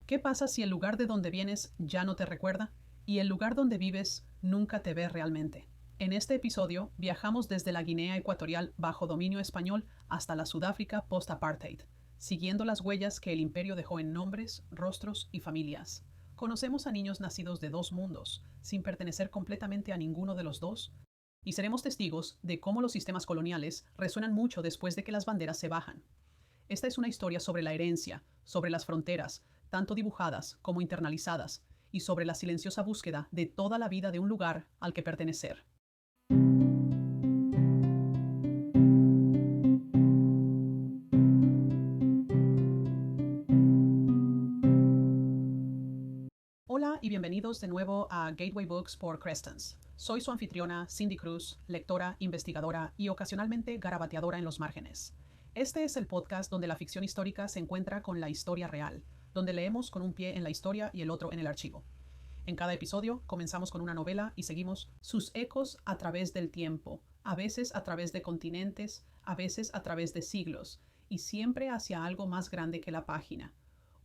¿Qué pasa si el lugar de donde vienes ya no te recuerda y el lugar donde vives nunca te ve realmente? En este episodio viajamos desde la Guinea Ecuatorial bajo dominio español hasta la Sudáfrica post-apartheid, siguiendo las huellas que el imperio dejó en nombres, rostros y familias. Conocemos a niños nacidos de dos mundos, sin pertenecer completamente a ninguno de los dos, y seremos testigos de cómo los sistemas coloniales resuenan mucho después de que las banderas se bajan. Esta es una historia sobre la herencia, sobre las fronteras, tanto dibujadas como internalizadas, y sobre la silenciosa búsqueda de toda la vida de un lugar al que pertenecer. Hola y bienvenidos de nuevo a Gateway Books por Crestons. Soy su anfitriona Cindy Cruz, lectora, investigadora y ocasionalmente garabateadora en los márgenes. Este es el podcast donde la ficción histórica se encuentra con la historia real, donde leemos con un pie en la historia y el otro en el archivo. En cada episodio comenzamos con una novela y seguimos sus ecos a través del tiempo, a veces a través de continentes, a veces a través de siglos, y siempre hacia algo más grande que la página.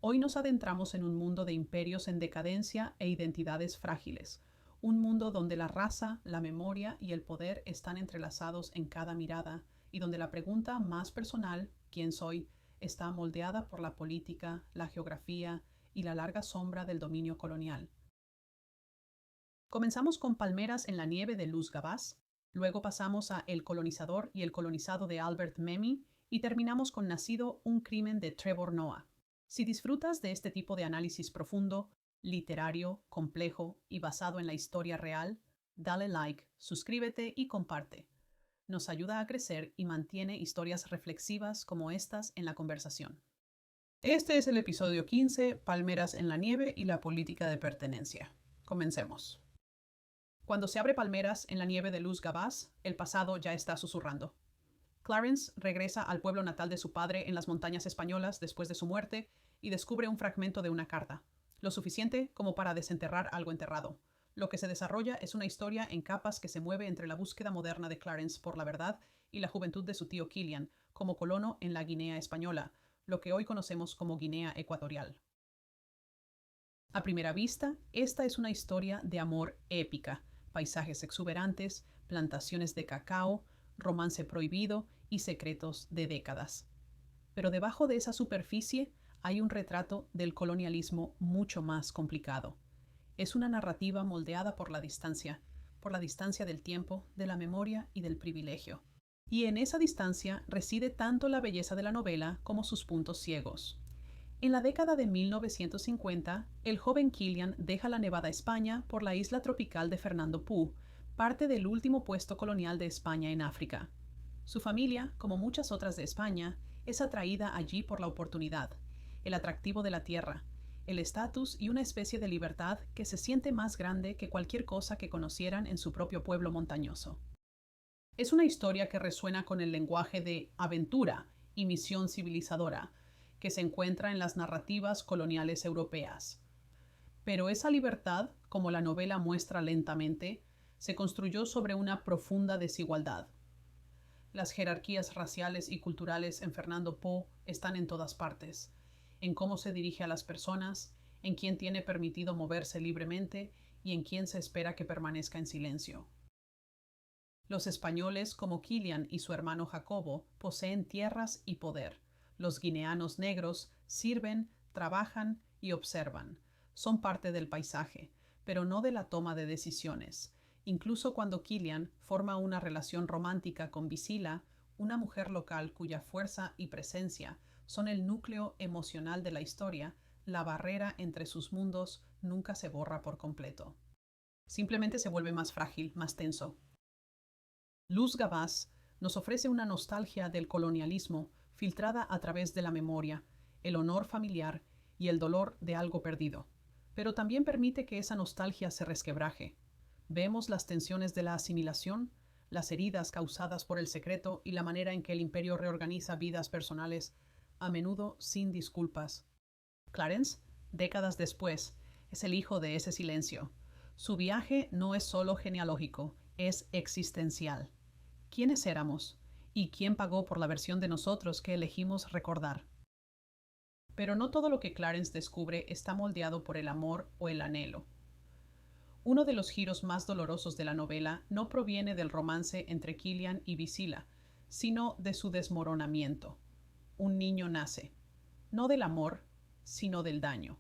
Hoy nos adentramos en un mundo de imperios en decadencia e identidades frágiles, un mundo donde la raza, la memoria y el poder están entrelazados en cada mirada, y donde la pregunta más personal, ¿quién soy?, está moldeada por la política, la geografía y la larga sombra del dominio colonial. Comenzamos con Palmeras en la nieve de Luz Gabás, luego pasamos a El colonizador y el colonizado de Albert Memmi y terminamos con Nacido, un crimen de Trevor Noah. Si disfrutas de este tipo de análisis profundo, literario, complejo y basado en la historia real, dale like, suscríbete y comparte. Nos ayuda a crecer y mantiene historias reflexivas como estas en la conversación. Este es el episodio 15, Palmeras en la nieve y la política de pertenencia. Comencemos. Cuando se abre Palmeras en la nieve de Luz Gabás, el pasado ya está susurrando. Clarence regresa al pueblo natal de su padre en las montañas españolas después de su muerte y descubre un fragmento de una carta, lo suficiente como para desenterrar algo enterrado. Lo que se desarrolla es una historia en capas que se mueve entre la búsqueda moderna de Clarence por la verdad y la juventud de su tío Killian como colono en la Guinea española, lo que hoy conocemos como Guinea Ecuatorial. A primera vista, esta es una historia de amor épica, paisajes exuberantes, plantaciones de cacao, romance prohibido y secretos de décadas. Pero debajo de esa superficie hay un retrato del colonialismo mucho más complicado. Es una narrativa moldeada por la distancia del tiempo, de la memoria y del privilegio. Y en esa distancia reside tanto la belleza de la novela como sus puntos ciegos. En la década de 1950, el joven Killian deja la Nevada España por la isla tropical de Fernando Poo, parte del último puesto colonial de España en África. Su familia, como muchas otras de España, es atraída allí por la oportunidad, el atractivo de la tierra, el estatus y una especie de libertad que se siente más grande que cualquier cosa que conocieran en su propio pueblo montañoso. Es una historia que resuena con el lenguaje de aventura y misión civilizadora que se encuentra en las narrativas coloniales europeas. Pero esa libertad, como la novela muestra lentamente, se construyó sobre una profunda desigualdad. Las jerarquías raciales y culturales en Fernando Po están en todas partes, en cómo se dirige a las personas, en quién tiene permitido moverse libremente y en quién se espera que permanezca en silencio. Los españoles, como Killian y su hermano Jacobo, poseen tierras y poder. Los guineanos negros sirven, trabajan y observan. Son parte del paisaje, pero no de la toma de decisiones. Incluso cuando Killian forma una relación romántica con Visila, una mujer local cuya fuerza y presencia son el núcleo emocional de la historia, la barrera entre sus mundos nunca se borra por completo. Simplemente se vuelve más frágil, más tenso. Luz Gabás nos ofrece una nostalgia del colonialismo filtrada a través de la memoria, el honor familiar y el dolor de algo perdido. Pero también permite que esa nostalgia se resquebraje. Vemos las tensiones de la asimilación, las heridas causadas por el secreto y la manera en que el imperio reorganiza vidas personales, a menudo sin disculpas. Clarence, décadas después, es el hijo de ese silencio. Su viaje no es solo genealógico, es existencial. ¿Quiénes éramos? ¿Y quién pagó por la versión de nosotros que elegimos recordar? Pero no todo lo que Clarence descubre está moldeado por el amor o el anhelo. Uno de los giros más dolorosos de la novela no proviene del romance entre Killian y Visila, sino de su desmoronamiento. Un niño nace, no del amor, sino del daño.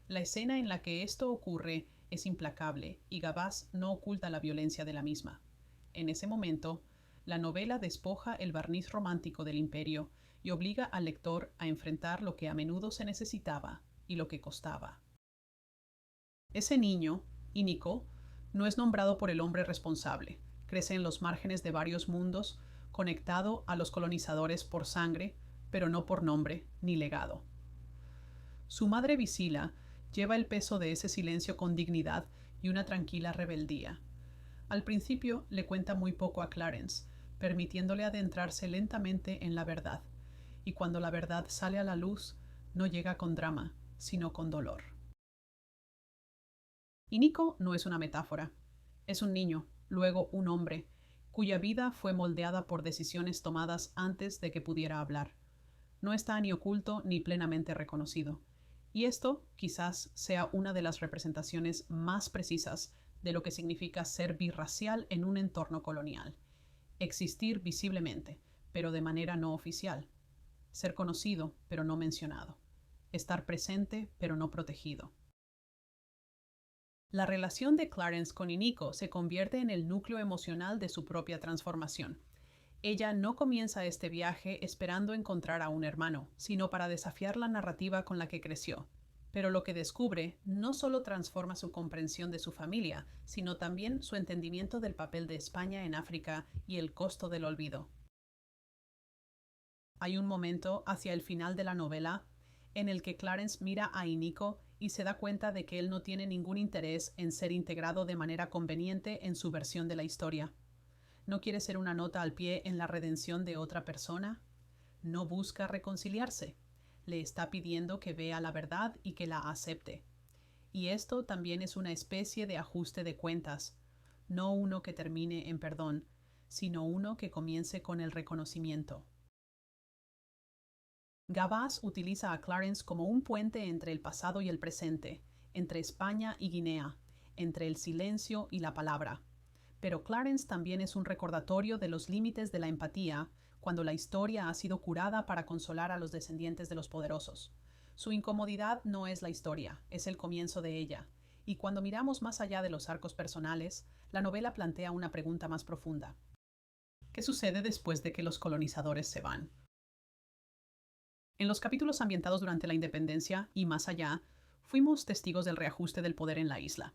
La escena en la que esto ocurre es implacable y Gavaz no oculta la violencia de la misma. En ese momento, la novela despoja el barniz romántico del imperio y obliga al lector a enfrentar lo que a menudo se necesitaba y lo que costaba. Ese niño, Íñigo, no es nombrado por el hombre responsable. Crece en los márgenes de varios mundos, conectado a los colonizadores por sangre, pero no por nombre ni legado. Su madre Visila lleva el peso de ese silencio con dignidad y una tranquila rebeldía. Al principio le cuenta muy poco a Clarence, permitiéndole adentrarse lentamente en la verdad, y cuando la verdad sale a la luz, no llega con drama, sino con dolor. Y Nico no es una metáfora. Es un niño, luego un hombre, cuya vida fue moldeada por decisiones tomadas antes de que pudiera hablar. No está ni oculto ni plenamente reconocido. Y esto quizás sea una de las representaciones más precisas de lo que significa ser birracial en un entorno colonial. Existir visiblemente, pero de manera no oficial. Ser conocido, pero no mencionado. Estar presente, pero no protegido. La relación de Clarence con Íñigo se convierte en el núcleo emocional de su propia transformación. Ella no comienza este viaje esperando encontrar a un hermano, sino para desafiar la narrativa con la que creció. Pero lo que descubre no solo transforma su comprensión de su familia, sino también su entendimiento del papel de España en África y el costo del olvido. Hay un momento hacia el final de la novela en el que Clarence mira a Íñigo y se da cuenta de que él no tiene ningún interés en ser integrado de manera conveniente en su versión de la historia. No quiere ser una nota al pie en la redención de otra persona. No busca reconciliarse. Le está pidiendo que vea la verdad y que la acepte. Y esto también es una especie de ajuste de cuentas, no uno que termine en perdón, sino uno que comience con el reconocimiento. Gavaz utiliza a Clarence como un puente entre el pasado y el presente, entre España y Guinea, entre el silencio y la palabra. Pero Clarence también es un recordatorio de los límites de la empatía cuando la historia ha sido curada para consolar a los descendientes de los poderosos. Su incomodidad no es la historia, es el comienzo de ella. Y cuando miramos más allá de los arcos personales, la novela plantea una pregunta más profunda. ¿Qué sucede después de que los colonizadores se van? En los capítulos ambientados durante la independencia y más allá, fuimos testigos del reajuste del poder en la isla.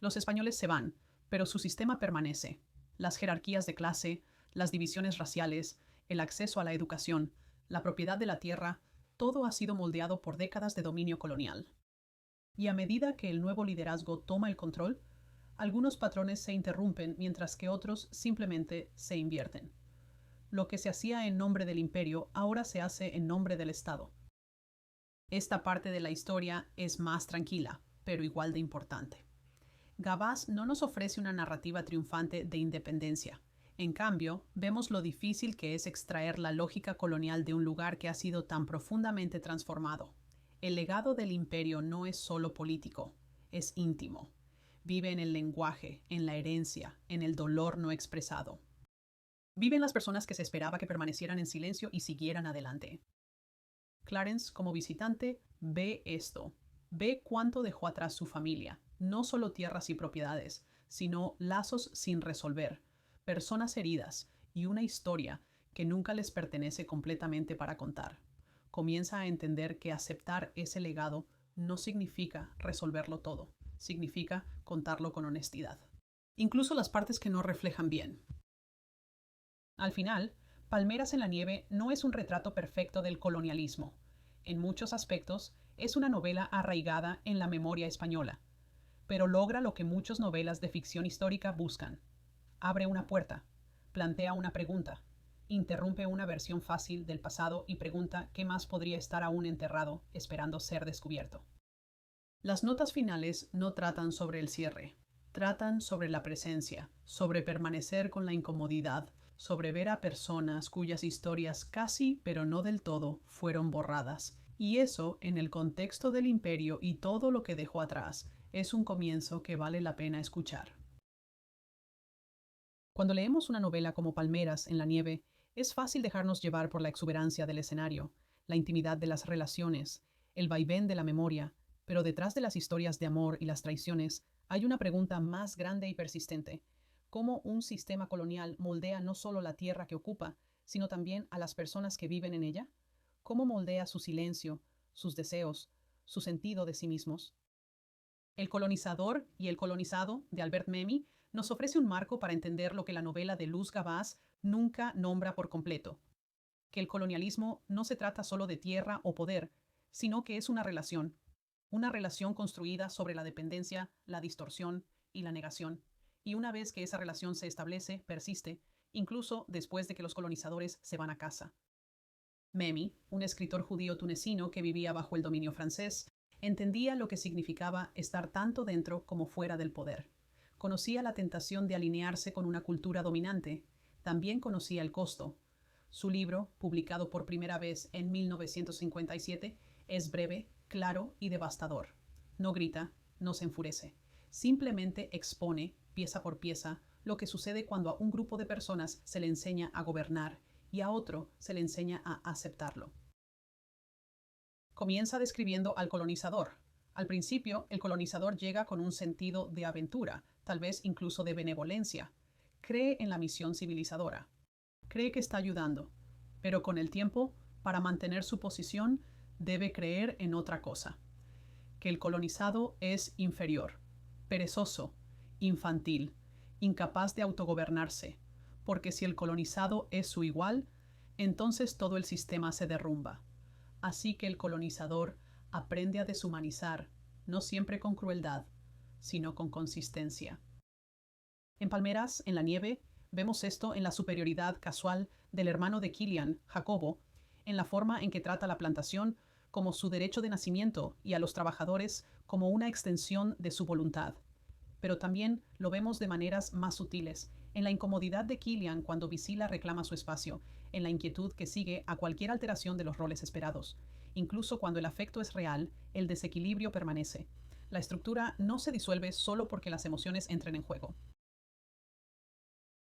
Los españoles se van, pero su sistema permanece. Las jerarquías de clase, las divisiones raciales, el acceso a la educación, la propiedad de la tierra, todo ha sido moldeado por décadas de dominio colonial. Y a medida que el nuevo liderazgo toma el control, algunos patrones se interrumpen mientras que otros simplemente se invierten. Lo que se hacía en nombre del imperio ahora se hace en nombre del Estado. Esta parte de la historia es más tranquila, pero igual de importante. Gavaz no nos ofrece una narrativa triunfante de independencia. En cambio, vemos lo difícil que es extraer la lógica colonial de un lugar que ha sido tan profundamente transformado. El legado del imperio no es solo político, es íntimo. Vive en el lenguaje, en la herencia, en el dolor no expresado. Vive en las personas que se esperaba que permanecieran en silencio y siguieran adelante. Clarence, como visitante, ve esto. Ve cuánto dejó atrás su familia, no solo tierras y propiedades, sino lazos sin resolver, personas heridas y una historia que nunca les pertenece completamente para contar. Comienza a entender que aceptar ese legado no significa resolverlo todo, significa contarlo con honestidad. Incluso las partes que no reflejan bien. Al final, Palmeras en la nieve no es un retrato perfecto del colonialismo. En muchos aspectos, es una novela arraigada en la memoria española, pero logra lo que muchas novelas de ficción histórica buscan. Abre una puerta, plantea una pregunta, interrumpe una versión fácil del pasado y pregunta qué más podría estar aún enterrado, esperando ser descubierto. Las notas finales no tratan sobre el cierre, tratan sobre la presencia, sobre permanecer con la incomodidad, sobre ver a personas cuyas historias casi, pero no del todo, fueron borradas, Y eso, en el contexto del imperio y todo lo que dejó atrás, es un comienzo que vale la pena escuchar. Cuando leemos una novela como Palmeras en la nieve, es fácil dejarnos llevar por la exuberancia del escenario, la intimidad de las relaciones, el vaivén de la memoria, pero detrás de las historias de amor y las traiciones hay una pregunta más grande y persistente: ¿cómo un sistema colonial moldea no solo la tierra que ocupa, sino también a las personas que viven en ella? ¿Cómo moldea su silencio, sus deseos, su sentido de sí mismos? El colonizador y el colonizado, de Albert Memmi, nos ofrece un marco para entender lo que la novela de Luz Gabás nunca nombra por completo: que el colonialismo no se trata solo de tierra o poder, sino que es una relación construida sobre la dependencia, la distorsión y la negación. Y una vez que esa relación se establece, persiste, incluso después de que los colonizadores se van a casa. Memmi, un escritor judío tunecino que vivía bajo el dominio francés, entendía lo que significaba estar tanto dentro como fuera del poder. Conocía la tentación de alinearse con una cultura dominante. También conocía el costo. Su libro, publicado por primera vez en 1957, es breve, claro y devastador. No grita, no se enfurece. Simplemente expone, pieza por pieza, lo que sucede cuando a un grupo de personas se le enseña a gobernar y a otro se le enseña a aceptarlo. Comienza describiendo al colonizador. Al principio, el colonizador llega con un sentido de aventura, tal vez incluso de benevolencia. Cree en la misión civilizadora. Cree que está ayudando, pero con el tiempo, para mantener su posición, debe creer en otra cosa: que el colonizado es inferior, perezoso, infantil, incapaz de autogobernarse, porque si el colonizado es su igual, entonces todo el sistema se derrumba. Así que el colonizador aprende a deshumanizar, no siempre con crueldad, sino con consistencia. En Palmeras, en la nieve, vemos esto en la superioridad casual del hermano de Killian, Jacobo, en la forma en que trata la plantación como su derecho de nacimiento y a los trabajadores como una extensión de su voluntad. Pero también lo vemos de maneras más sutiles, en la incomodidad de Killian cuando Visila reclama su espacio, en la inquietud que sigue a cualquier alteración de los roles esperados. Incluso cuando el afecto es real, el desequilibrio permanece. La estructura no se disuelve solo porque las emociones entren en juego.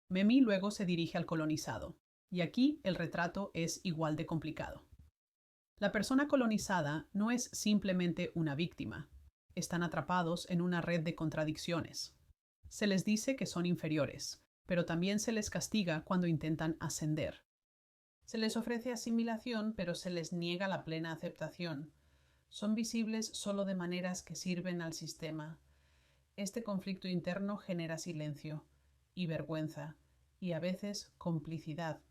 Memmi luego se dirige al colonizado, y aquí el retrato es igual de complicado. La persona colonizada no es simplemente una víctima. Están atrapados en una red de contradicciones. Se les dice que son inferiores, pero también se les castiga cuando intentan ascender. Se les ofrece asimilación, pero se les niega la plena aceptación. Son visibles solo de maneras que sirven al sistema. Este conflicto interno genera silencio y vergüenza, y a veces complicidad.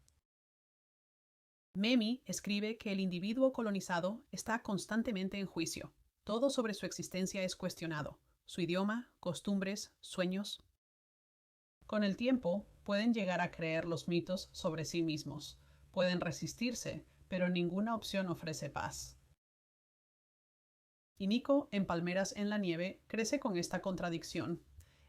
Memmi escribe que el individuo colonizado está constantemente en juicio. Todo sobre su existencia es cuestionado: su idioma, costumbres, sueños. Con el tiempo, pueden llegar a creer los mitos sobre sí mismos. Pueden resistirse, pero ninguna opción ofrece paz. Y Nico, en Palmeras en la nieve, crece con esta contradicción.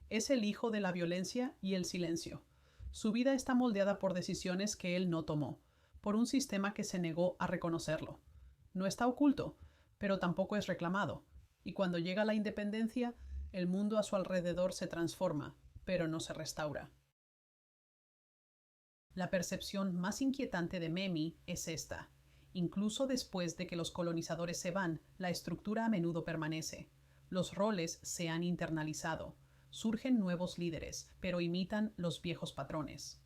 Es el hijo de la violencia y el silencio. Su vida está moldeada por decisiones que él no tomó, por un sistema que se negó a reconocerlo. No está oculto, pero tampoco es reclamado. Y cuando llega la independencia, el mundo a su alrededor se transforma, pero no se restaura. La percepción más inquietante de Memmi es esta: incluso después de que los colonizadores se van, la estructura a menudo permanece. Los roles se han internalizado. Surgen nuevos líderes, pero imitan los viejos patrones.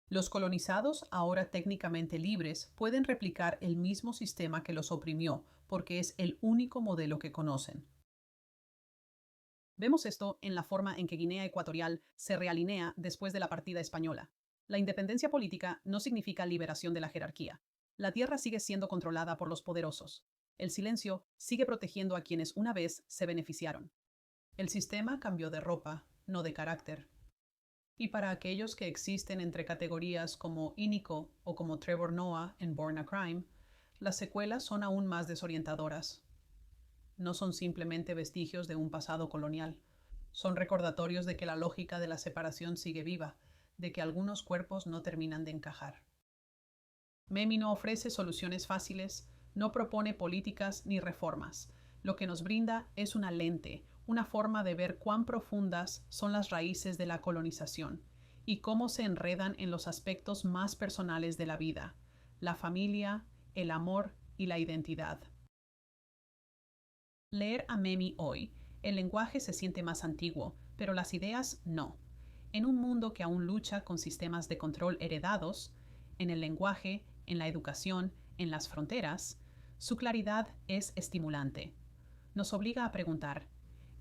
Los colonizados, ahora técnicamente libres, pueden replicar el mismo sistema que los oprimió, porque es el único modelo que conocen. Vemos esto en la forma en que Guinea Ecuatorial se realinea después de la partida española. La independencia política no significa liberación de la jerarquía. La tierra sigue siendo controlada por los poderosos. El silencio sigue protegiendo a quienes una vez se beneficiaron. El sistema cambió de ropa, no de carácter. Y para aquellos que existen entre categorías como Inico o como Trevor Noah en Born a Crime, las secuelas son aún más desorientadoras. No son simplemente vestigios de un pasado colonial. Son recordatorios de que la lógica de la separación sigue viva, de que algunos cuerpos no terminan de encajar. Memmi no ofrece soluciones fáciles, No propone políticas ni reformas. Lo que nos brinda es una lente, una forma de ver cuán profundas son las raíces de la colonización y cómo se enredan en los aspectos más personales de la vida, la familia, el amor y la identidad. Leer a Memmi hoy, el lenguaje se siente más antiguo, pero las ideas no. En un mundo que aún lucha con sistemas de control heredados, en el lenguaje, en la educación, en las fronteras, su claridad es estimulante. Nos obliga a preguntar,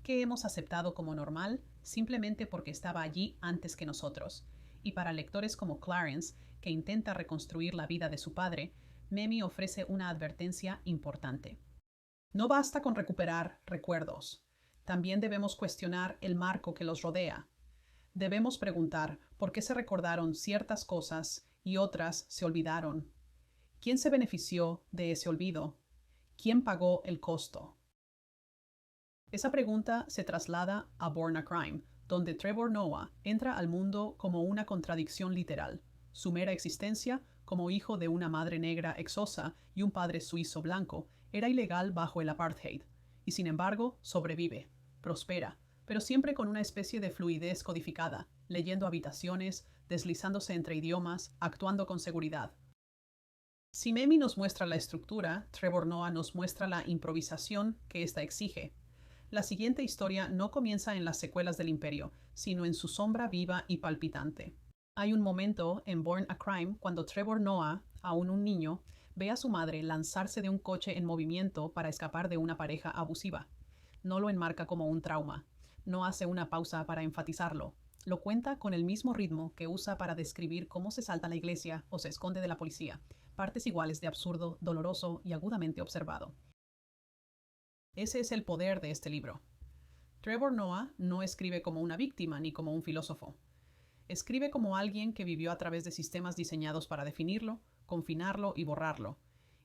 ¿qué hemos aceptado como normal simplemente porque estaba allí antes que nosotros? Y para lectores como Clarence, que intenta reconstruir la vida de su padre, Memmi ofrece una advertencia importante. No basta con recuperar recuerdos. También debemos cuestionar el marco que los rodea. Debemos preguntar por qué se recordaron ciertas cosas y otras se olvidaron. ¿Quién se benefició de ese olvido? ¿Quién pagó el costo? Esa pregunta se traslada a Born a Crime, donde Trevor Noah entra al mundo como una contradicción literal. Su mera existencia, como hijo de una madre negra exosa y un padre suizo blanco, era ilegal bajo el apartheid, y sin embargo sobrevive, prospera, pero siempre con una especie de fluidez codificada, leyendo habitaciones, deslizándose entre idiomas, actuando con seguridad. Si Memmi nos muestra la estructura, Trevor Noah nos muestra la improvisación que ésta exige. La siguiente historia no comienza en las secuelas del Imperio, sino en su sombra viva y palpitante. Hay un momento en Born a Crime cuando Trevor Noah, aún un niño, ve a su madre lanzarse de un coche en movimiento para escapar de una pareja abusiva. No lo enmarca como un trauma. No hace una pausa para enfatizarlo. Lo cuenta con el mismo ritmo que usa para describir cómo se salta a la iglesia o se esconde de la policía, partes iguales de absurdo, doloroso y agudamente observado. Ese es el poder de este libro. Trevor Noah no escribe como una víctima ni como un filósofo. Escribe como alguien que vivió a través de sistemas diseñados para definirlo, confinarlo y borrarlo,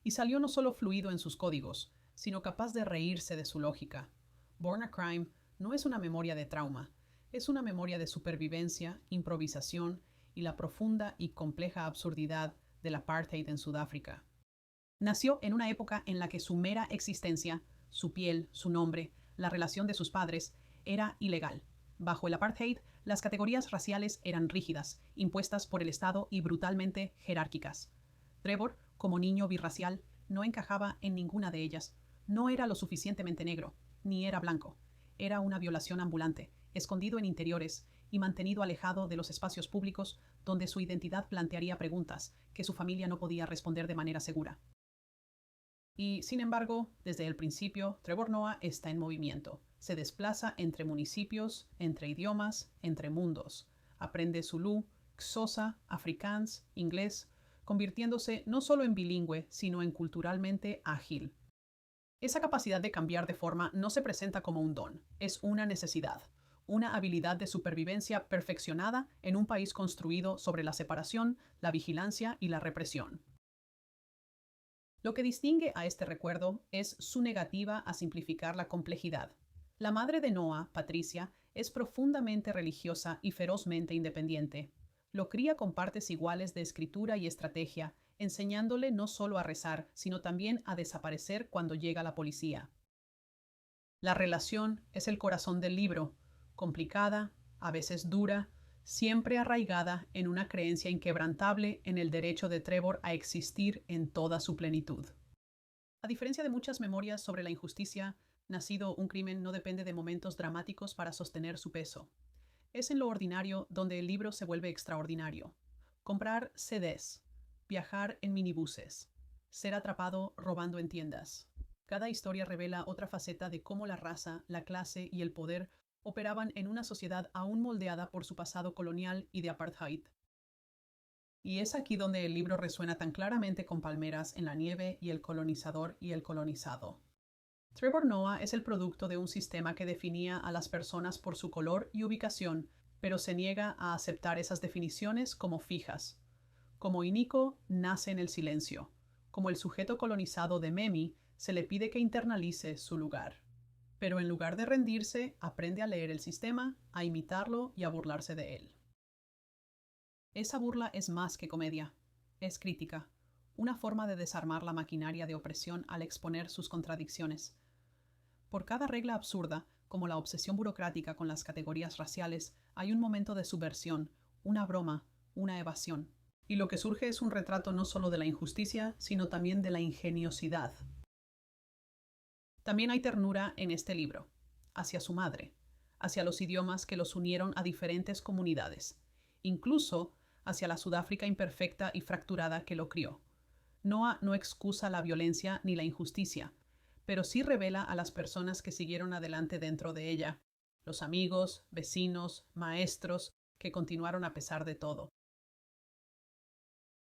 y salió no solo fluido en sus códigos, sino capaz de reírse de su lógica. Born a Crime no es una memoria de trauma, es una memoria de supervivencia, improvisación y la profunda y compleja absurdidad del apartheid en Sudáfrica. Nació en una época en la que su mera existencia, su piel, su nombre, la relación de sus padres, era ilegal. Bajo el apartheid, las categorías raciales eran rígidas, impuestas por el Estado y brutalmente jerárquicas. Trevor, como niño birracial, no encajaba en ninguna de ellas. No era lo suficientemente negro, ni era blanco. Era una violación ambulante, escondido en interiores y mantenido alejado de los espacios públicos donde su identidad plantearía preguntas que su familia no podía responder de manera segura. Y, sin embargo, desde el principio, Trevor Noah está en movimiento. Se desplaza entre municipios, entre idiomas, entre mundos. Aprende Zulú, Xhosa, Afrikaans, inglés, convirtiéndose no solo en bilingüe, sino en culturalmente ágil. Esa capacidad de cambiar de forma no se presenta como un don, es una necesidad, una habilidad de supervivencia perfeccionada en un país construido sobre la separación, la vigilancia y la represión. Lo que distingue a este recuerdo es su negativa a simplificar la complejidad. La madre de Noah, Patricia, es profundamente religiosa y ferozmente independiente. Lo cría con partes iguales de escritura y estrategia, enseñándole no solo a rezar, sino también a desaparecer cuando llega la policía. La relación es el corazón del libro, complicada, a veces dura, siempre arraigada en una creencia inquebrantable en el derecho de Trevor a existir en toda su plenitud. A diferencia de muchas memorias sobre la injusticia, Nacido un crimen no depende de momentos dramáticos para sostener su peso. Es en lo ordinario donde el libro se vuelve extraordinario. Comprar CDs, viajar en minibuses, ser atrapado robando en tiendas. Cada historia revela otra faceta de cómo la raza, la clase y el poder operaban en una sociedad aún moldeada por su pasado colonial y de apartheid. Y es aquí donde el libro resuena tan claramente con Palmeras en la nieve y el colonizador y el colonizado. Trevor Noah es el producto de un sistema que definía a las personas por su color y ubicación, pero se niega a aceptar esas definiciones como fijas. Como Inico, nace en el silencio. Como el sujeto colonizado de Memmi, se le pide que internalice su lugar. Pero en lugar de rendirse, aprende a leer el sistema, a imitarlo y a burlarse de él. Esa burla es más que comedia. Es crítica. una forma de desarmar la maquinaria de opresión al exponer sus contradicciones. Por cada regla absurda, como la obsesión burocrática con las categorías raciales, hay un momento de subversión, una broma, una evasión. Y lo que surge es un retrato no solo de la injusticia, sino también de la ingeniosidad. También hay ternura en este libro, hacia su madre, hacia los idiomas que los unieron a diferentes comunidades, incluso hacia la Sudáfrica imperfecta y fracturada que lo crió. Noah no excusa la violencia ni la injusticia, pero sí revela a las personas que siguieron adelante dentro de ella, los amigos, vecinos, maestros, que continuaron a pesar de todo.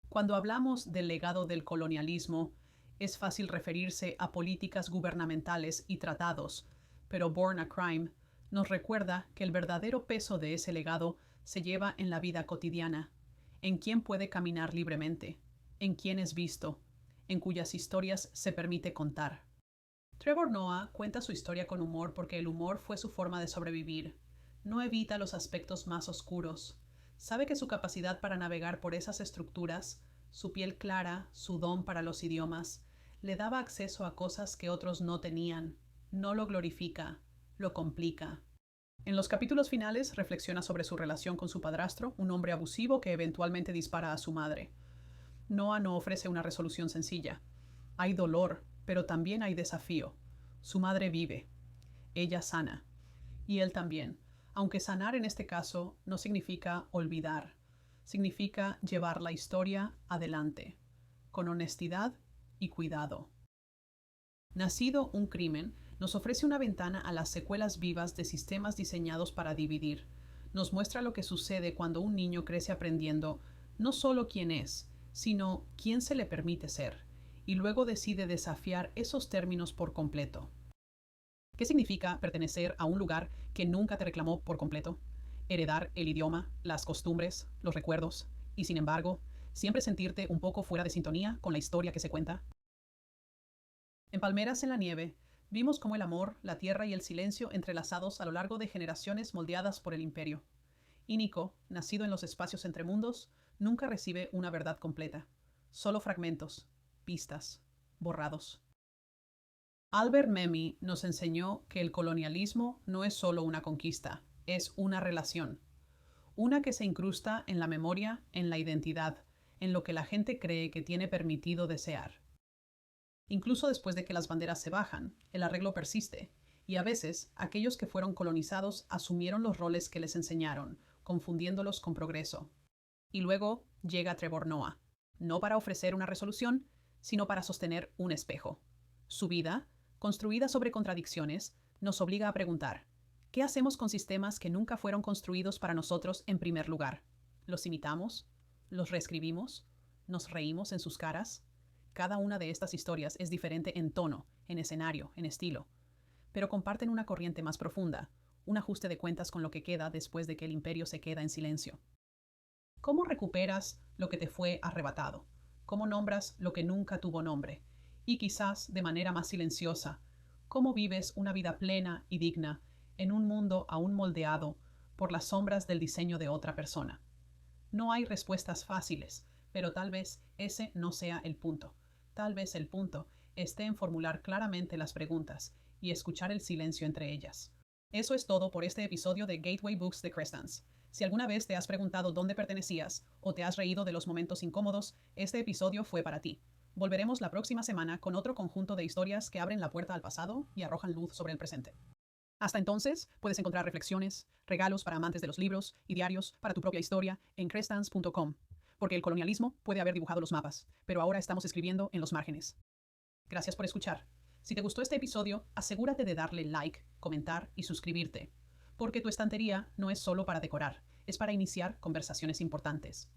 Cuando hablamos del legado del colonialismo, es fácil referirse a políticas gubernamentales y tratados, pero Born a Crime nos recuerda que el verdadero peso de ese legado se lleva en la vida cotidiana, en quién puede caminar libremente, en quién es visto, en cuyas historias se permite contar. Trevor Noah cuenta su historia con humor porque el humor fue su forma de sobrevivir. No evita los aspectos más oscuros. Sabe que su capacidad para navegar por esas estructuras, su piel clara, su don para los idiomas, le daba acceso a cosas que otros no tenían. No lo glorifica, lo complica. En los capítulos finales reflexiona sobre su relación con su padrastro, un hombre abusivo que eventualmente dispara a su madre. Noah no ofrece una resolución sencilla. Hay dolor, pero también hay desafío. Su madre vive. Ella sana. Y él también. Aunque sanar en este caso no significa olvidar. Significa llevar la historia adelante, con honestidad y cuidado. Nacido un crimen nos ofrece una ventana a las secuelas vivas de sistemas diseñados para dividir. Nos muestra lo que sucede cuando un niño crece aprendiendo no solo quién es, sino quién se le permite ser, y luego decide desafiar esos términos por completo. ¿Qué significa pertenecer a un lugar que nunca te reclamó por completo? Heredar el idioma, las costumbres, los recuerdos, y sin embargo, siempre sentirte un poco fuera de sintonía con la historia que se cuenta. En Palmeras en la nieve, vimos cómo el amor, la tierra y el silencio entrelazados a lo largo de generaciones moldeadas por el imperio. Y Nico, nacido en los espacios entre mundos, nunca recibe una verdad completa, solo fragmentos, pistas, borrados. Albert Memmi nos enseñó que el colonialismo no es solo una conquista, es una relación. Una que se incrusta en la memoria, en la identidad, en lo que la gente cree que tiene permitido desear. Incluso después de que las banderas se bajan, el arreglo persiste, y a veces aquellos que fueron colonizados asumieron los roles que les enseñaron, confundiéndolos con progreso. Y luego llega Trevor Noah, no para ofrecer una resolución, sino para sostener un espejo. Su vida, construida sobre contradicciones, nos obliga a preguntar, ¿qué hacemos con sistemas que nunca fueron construidos para nosotros en primer lugar? ¿Los imitamos? ¿Los reescribimos? ¿Nos reímos en sus caras? Cada una de estas historias es diferente en tono, en escenario, en estilo, pero comparten una corriente más profunda, un ajuste de cuentas con lo que queda después de que el imperio se queda en silencio. ¿Cómo recuperas lo que te fue arrebatado? ¿Cómo nombras lo que nunca tuvo nombre? Y quizás de manera más silenciosa, ¿cómo vives una vida plena y digna en un mundo aún moldeado por las sombras del diseño de otra persona? No hay respuestas fáciles, pero tal vez ese no sea el punto. Tal vez el punto esté en formular claramente las preguntas y escuchar el silencio entre ellas. Eso es todo por este episodio de Gateway Books de Crestance. Si alguna vez te has preguntado dónde pertenecías o te has reído de los momentos incómodos, este episodio fue para ti. Volveremos la próxima semana con otro conjunto de historias que abren la puerta al pasado y arrojan luz sobre el presente. Hasta entonces, puedes encontrar reflexiones, regalos para amantes de los libros y diarios para tu propia historia en crestance.com. Porque el colonialismo puede haber dibujado los mapas, pero ahora estamos escribiendo en los márgenes. Gracias por escuchar. Si te gustó este episodio, asegúrate de darle like, comentar y suscribirte. Porque tu estantería no es solo para decorar, es para iniciar conversaciones importantes.